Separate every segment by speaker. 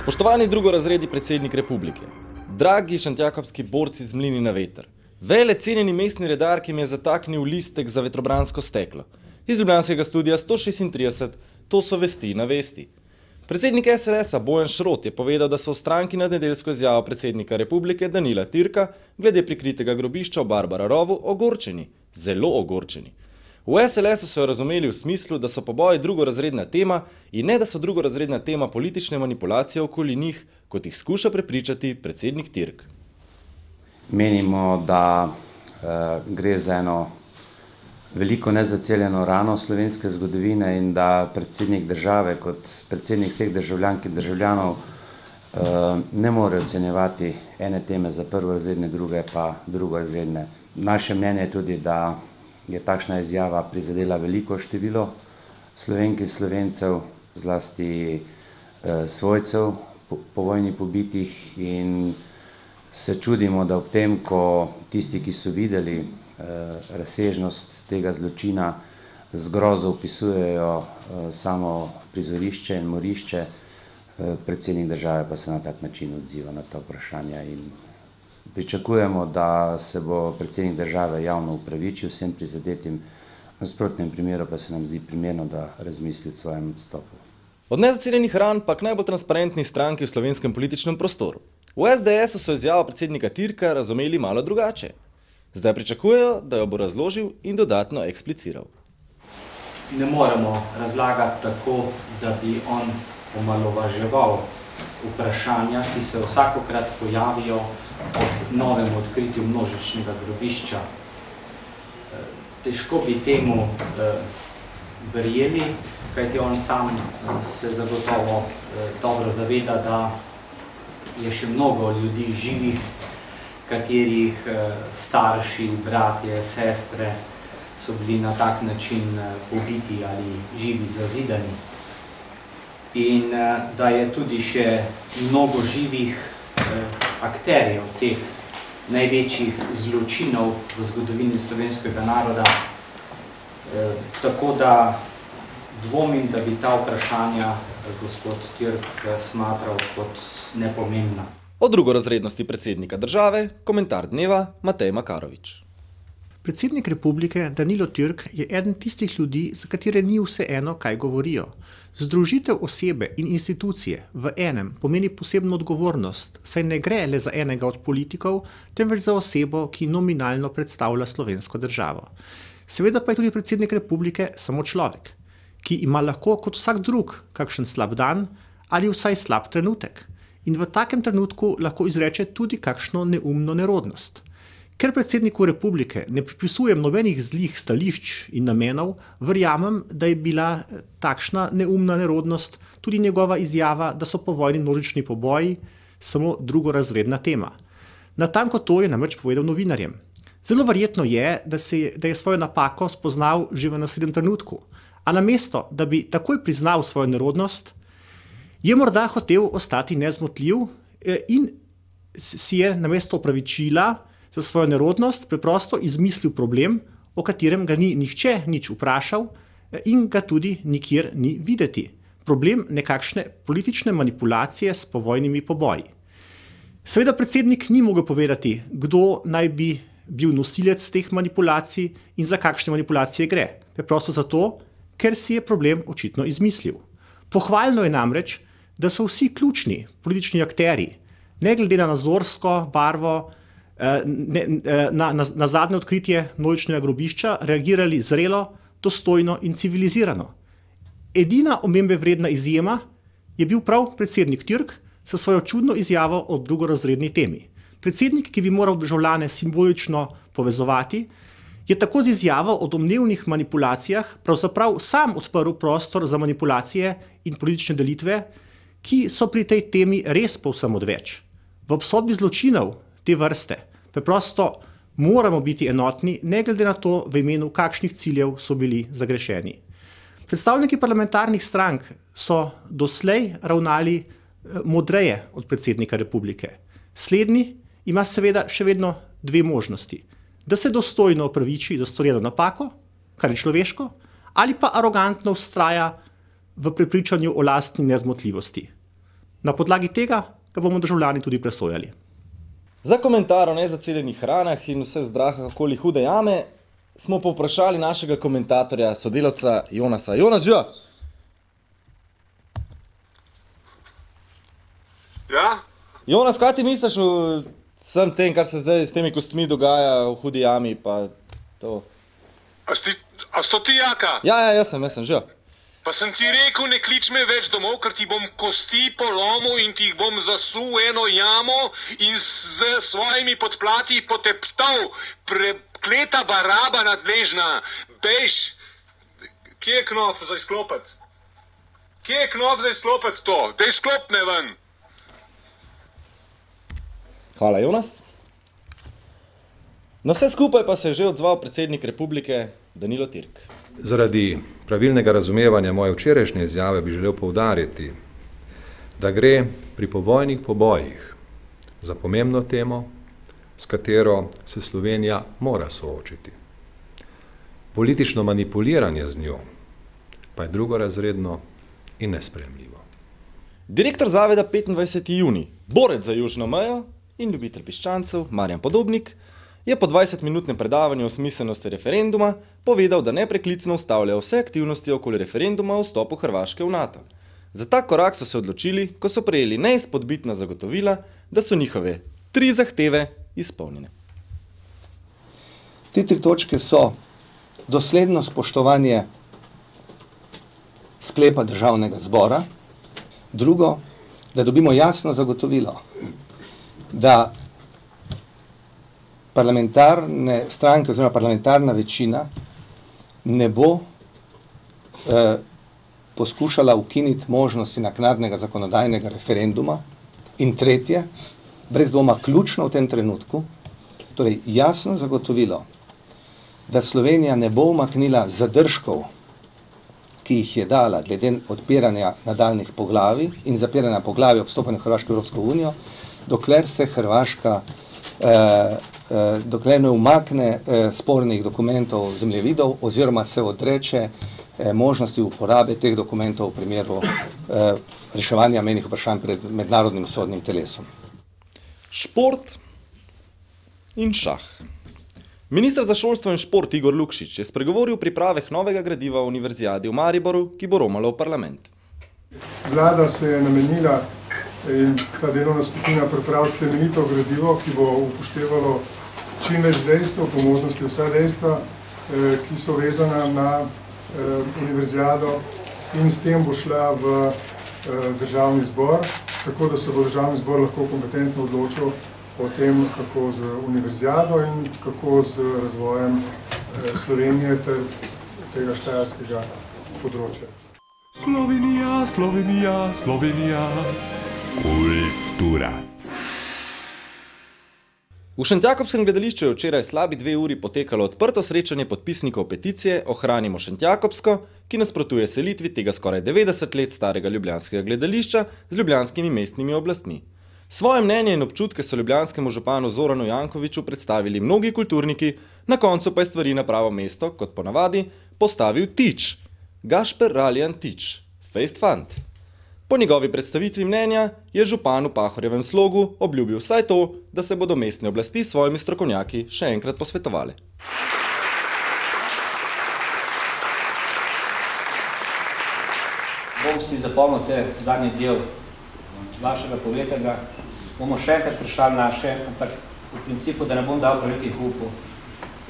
Speaker 1: Spoštovani drugorazredni predsednik republike, dragi šentjakobski borci z mlini na veter, vele cenjeni mestni redar, ki mi je zataknil listek za vetrobransko steklo. Iz ljubljanskega studia 136, to so vesti na vesti. Predsednik SLS-a Bojan Šrot je povedal, da so v stranki nad nedeljsko izjavo predsednika republike Danila Türka glede prikritega grobišča v Barbara rovu ogorčeni, zelo ogorčeni. V SLS-u so jo razumeli v smislu, da so poboji drugorazredna tema in ne, da so drugorazredna tema politične manipulacije okoli njih, kot jih skuša prepričati predsednik Türk.
Speaker 2: Menimo, da gre za eno veliko nezaceljeno rano slovenske zgodovine in da predsednik države kot predsednik vseh državljank in državljanov ne more ocenjevati ene teme za prvorazredne, druge pa drugorazredne. Naše mnenje je tudi, da je takšna izjava prizadela veliko število Slovenk in Slovencev, zlasti svojcev povojni pobitih, in se čudimo, da ob tem, ko tisti, ki so videli razsežnost tega zločina, z grozo opisujejo samo prizorišče in morišče, predsednik države pa se na tak način odziva na ta vprašanja. In pričakujemo, da se bo predsednik države javno upravičil vsem prizadetim, v nasprotnem primeru pa se nam zdi primerno, da razmisli o svojem odstopu.
Speaker 1: Od nezaceljenih ran pa k najbolj transparentni stranki v slovenskem političnem prostoru. V SDS-u so izjavo predsednika Türka razumeli malo drugače. Zdaj pričakujejo, da jo bo razložil in dodatno ekspliciral.
Speaker 3: Ne moremo razlagati tako, da bi on omalovaževal vprašanja, ki se vsakokrat pojavijo ob novem odkritju množičnega grobišča. Težko bi temu verjeli, kajti on sam se zagotovo dobro zaveda, da je še mnogo ljudi živih, katerih starši, bratje, sestre so bili na tak način pobiti ali živi zazidani. In da je tudi še mnogo živih akterjev teh največjih zločinov v zgodovini slovenskega naroda. Tako da dvomim, da bi ta vprašanja gospod Türk smatral kot nepomembna.
Speaker 1: O drugorazrednosti predsednika države, komentar dneva Matej Makarovič.
Speaker 4: Predsednik republike Danilo Türk je eden tistih ljudi, za katere ni vseeno, kaj govorijo. Združitev osebe in institucije v enem pomeni posebno odgovornost, saj ne gre le za enega od politikov, temveč za osebo, ki nominalno predstavlja slovensko državo. Seveda pa je tudi predsednik republike samo človek, ki ima lahko kot vsak drug kakšen slab dan ali vsaj slab trenutek. In v takem trenutku lahko izreče tudi kakšno neumno nerodnost. Ker predsedniku republike ne pripisujem nobenih zlih stališč in namenov, verjamem, da je bila takšna neumna nerodnost tudi njegova izjava, da so povojni množični poboji samo drugorazredna tema. Natanko to je namreč povedal novinarjem. Zelo verjetno je, da je svojo napako spoznal že v naslednjem trenutku, a namesto, da bi takoj priznal svojo nerodnost, je morda hotel ostati nezmotljiv in si je namesto opravičila za svojo nerodnost preprosto izmislil problem, o katerem ga ni nihče nič vprašal in ga tudi nikjer ni videti. Problem nekakšne politične manipulacije s povojnimi poboji. Seveda predsednik ni mogel povedati, kdo naj bi bil nosilec teh manipulacij in za kakšne manipulacije gre. Preprosto zato, ker si je problem očitno izmislil. Pohvalno je namreč, da so vsi ključni politični akteri, ne glede na nazorsko barvo, na zadnje odkritje množičnega grobišča reagirali zrelo, dostojno in civilizirano. Edina omembe vredna izjema je bil prav predsednik Türk s svojo čudno izjavo o drugorazredni temi. Predsednik, ki bi moral državljane simbolično povezovati, je tako z izjavo o domnevnih manipulacijah pravzaprav sam odprl prostor za manipulacije in politične delitve, ki so pri tej temi res povsem odveč. V obsodbi zločinov te vrste preprosto moramo biti enotni, ne glede na to, v imenu kakšnih ciljev so bili zagrešeni. Predstavniki parlamentarnih strank so doslej ravnali modreje od predsednika republike. Slednji ima seveda še vedno dve možnosti. Da se dostojno opraviči za storjeno napako, kar je človeško, ali pa arogantno vztraja v prepričanju o lastni nezmotljivosti. Na podlagi tega ga bomo državljani tudi presojali.
Speaker 1: Za komentar o nezaceljenih hranah in vseh zdrahah okoli Hude jame smo povprašali našega komentatorja, sodelavca Jonasa. Jonas, živa!
Speaker 5: Ja?
Speaker 1: Jonas, kaj ti misliš o vsem tem, kar se zdaj s temi kostmi dogaja v Hudi jami, pa to?
Speaker 5: A si to ti, Jaka?
Speaker 1: Ja, jaz sem, živa.
Speaker 5: Pa sem ti rekel, ne klič me več domov, ker ti bom kosti polomil in ti jih bom zasul eno jamo in z svojimi podplati poteptal. Prekleta baraba nadležna. Bejš, kje je knof za izklopiti? Kje je knof za izklopiti to? Dej sklop me ven.
Speaker 1: Hvala, Jonas. Na vse skupaj pa se je že odzval predsednik republike Danilo Türk.
Speaker 6: Zaradi pravilnega razumevanja moje včerajšnje izjave bi želel poudariti, da gre pri povojnih pobojih za pomembno temo, s katero se Slovenija mora soočiti. Politično manipuliranje z njo pa je drugorazredno in nesprejemljivo.
Speaker 1: Direktor zaveda 25. junij, borec za južno mejo in ljubitelj piščancev Marjan Podobnik je po 20-minutnem predavanju o smiselnosti referenduma povedal, da nepreklicno ustavlja vse aktivnosti okoli referenduma o vstopu Hrvaške v NATO. Za tak korak so se odločili, ko so prejeli neizpodbitna zagotovila, da so njihove 3 zahteve izpolnjene.
Speaker 7: Te 3 točke so dosledno spoštovanje sklepa državnega zbora, drugo, da dobimo jasno zagotovilo, da parlamentarne stranke oziroma parlamentarna večina ne bo poskušala ukiniti možnosti naknadnega zakonodajnega referenduma in tretje, brez dvoma ključno v tem trenutku, torej jasno zagotovilo, da Slovenija ne bo umaknila zadržkov, ki jih je dala glede odpiranja nadaljnjih poglavij in zapiranja poglavij ob vstopanju Hrvaške v Evropsko unijo, dokler se Hrvaška dokler ne umakne spornih dokumentov zemljevidov oziroma se odreče možnosti uporabe teh dokumentov v primeru reševanja mejnih vprašanj pred mednarodnim sodnim telesom.
Speaker 1: Šport in šah. Minister za šolstvo in šport Igor Lukšič je spregovoril o pripravah novega gradiva o univerzijadi v Mariboru, ki bo romalo v parlament.
Speaker 8: Vlada se je namenila in ta delovna skupina pripraviti temeljito gradivo, ki bo upoštevalo čim več dejstev, po možnosti vsa dejstva, ki so vezana na univerzijado in s tem bo šla v državni zbor, tako da se bo državni zbor lahko kompetentno odločil o tem, kako z univerzijado in kako z razvojem Slovenije ter tega štajerskega področja.
Speaker 9: Slovenija, Slovenija, Slovenija. Kulturac.
Speaker 1: V Šentjakobskem gledališču je včeraj slabi 2 uri potekalo odprto srečanje podpisnikov peticije Ohranimo Šentjakobsko, ki nasprotuje selitvi tega skoraj 90 let starega ljubljanskega gledališča z ljubljanskimi mestnimi oblastmi. Svoje mnenje in občutke so ljubljanskemu županu Zoranu Jankoviću predstavili mnogi kulturniki, na koncu pa je stvari na pravo mesto, kot ponavadi, postavil Tič, Gašper Raljan Tič, fejst fant. Po njegovi predstavitvi mnenja je župan v Pahorjevem slogu obljubil vsaj to, da se bodo mestne oblasti s svojimi strokovnjaki še enkrat posvetovali.
Speaker 3: Bom si zapomnil te zadnji del vašega povedega. Bomo še enkrat prišli naše, ampak v principu, da ne bom dal velikih upov.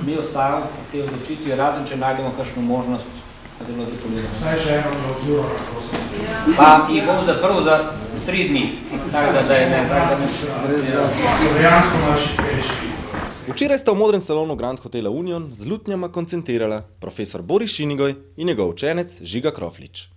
Speaker 3: Mi ostajamo v tej odločitvi, razen če najdemo kakšno možnost, da je bilo zapovedano.
Speaker 8: Saj še eno klauzuro, kako sem ti.
Speaker 3: Pa jih bom zaprl za 3 dni.
Speaker 8: Dejansko naši peški.
Speaker 1: Včeraj sta v modrem salonu Grand Hotela Union z lutnjama koncentrirala profesor Boris Šinigoj in njegov učenec Žiga Kroflič.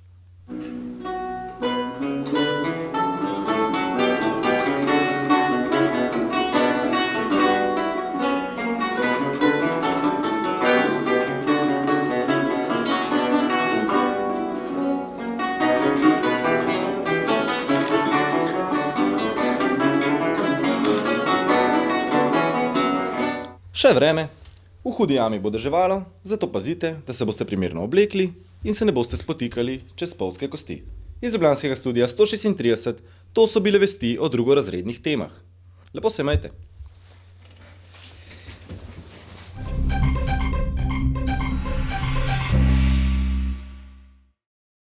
Speaker 1: Še vreme, v Hudi jami bo deževalo, zato pazite, da se boste primerno oblekli in se ne boste spotikali čez spolzke kosti. Iz ljubljanskega studia 136, To so bile vesti o drugorazrednih temah. Lepo se imejte.